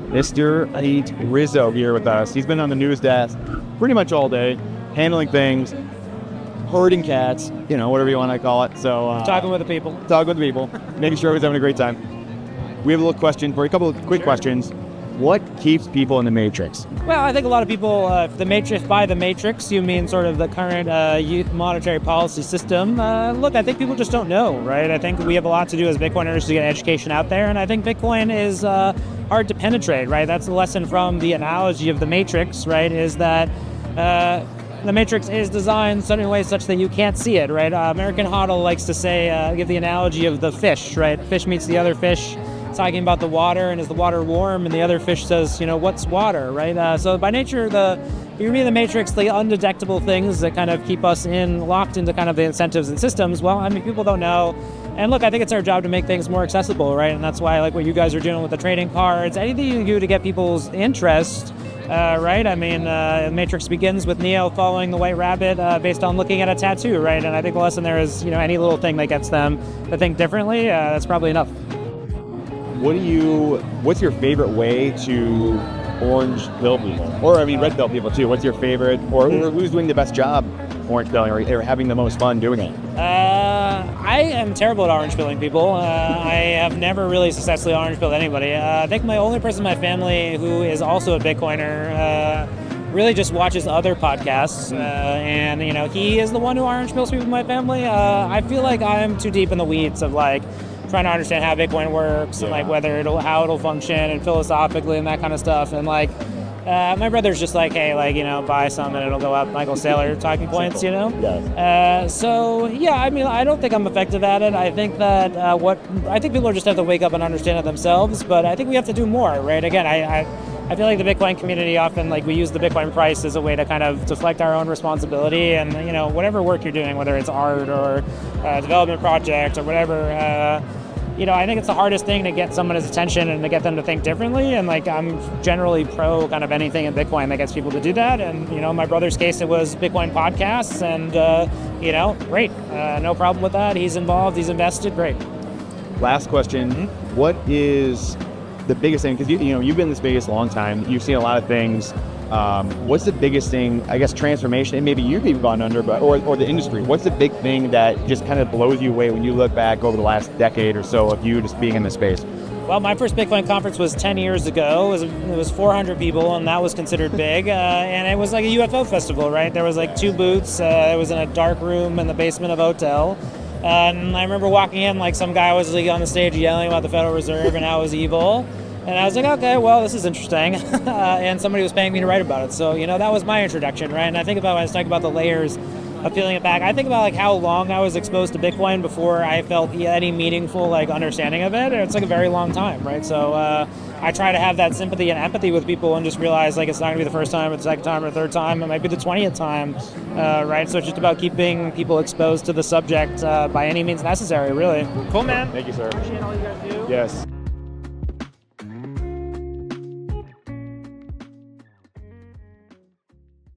Mr. Pete Rizzo here with us. He's been on the news desk pretty much all day, handling things, herding cats, whatever you want to call it. So talking with the people. Making sure everyone's having a great time. We have a little question for you, a couple of quick questions. What keeps people in the Matrix? Well, I think a lot of people, by the Matrix, you mean sort of the current youth monetary policy system. Look, I think people just don't know, right? I think we have a lot to do as Bitcoiners to get education out there, and I think Bitcoin is hard to penetrate, right? That's the lesson from the analogy of the Matrix, right, is that the Matrix is designed in certain ways such that you can't see it, right? American Hodl likes to say, give the analogy of the fish, right? Fish meets the other fish, talking about the water, and is the water warm? And the other fish says, what's water, right? So by nature, you mean the Matrix, the undetectable things that kind of keep us locked into kind of the incentives and systems. Well, I mean, people don't know. And look, I think it's our job to make things more accessible, right? And that's why I like what you guys are doing with the trading cards, anything you can do to get people's interest, right? I mean, Matrix begins with Neo following the White Rabbit based on looking at a tattoo, right? And I think the lesson there is, any little thing that gets them to think differently, that's probably enough. What's your favorite way to orange pill people? Or, red pill people too. What's your favorite, or who's doing the best job orange pilling or having the most fun doing it? I am terrible at orange pilling people. I have never really successfully orange pilled anybody. I think my only person in my family who is also a Bitcoiner really just watches other podcasts, and he is the one who orange pills people in my family. I feel like I'm too deep in the weeds of trying to understand how Bitcoin works and how it'll function and philosophically and that kind of stuff. And my brother's just hey, buy some and it'll go up. Michael Saylor talking points, Yes. So yeah, I don't think I'm effective at it. I think that I think people just have to wake up and understand it themselves. But I think we have to do more, right? Again, I feel like the Bitcoin community often we use the Bitcoin price as a way to kind of deflect our own responsibility, and whatever work you're doing, whether it's art or development project or whatever. I think it's the hardest thing to get someone's attention and to get them to think differently. And I'm generally pro kind of anything in Bitcoin that gets people to do that. And in my brother's case, it was Bitcoin podcasts, and great, no problem with that. He's involved, he's invested, great. Last question: What is the biggest thing? Because you've been in the space a long time. You've seen a lot of things. What's the biggest thing, I guess, transformation, and maybe you've even gone under, or the industry? What's the big thing that just kind of blows you away when you look back over the last decade or so of you just being in the space? Well, my first Bitcoin conference was 10 years ago. It was 400 people, and that was considered big. And it was like a UFO festival, right? There was 2 booths. It was in a dark room in the basement of a hotel. And I remember walking in, some guy was on the stage yelling about the Federal Reserve and how it was evil. And I was like, okay, well, this is interesting. And somebody was paying me to write about it. So, that was my introduction, right? And I think about when I was talking about the layers of peeling it back, I think about how long I was exposed to Bitcoin before I felt any meaningful understanding of it. It's a very long time, right? So I try to have that sympathy and empathy with people and just realize it's not going to be the first time or the second time or the third time. It might be the 20th time, right? So it's just about keeping people exposed to the subject by any means necessary, really. Cool, man. Thank you, sir. Appreciate all you guys do. Yes.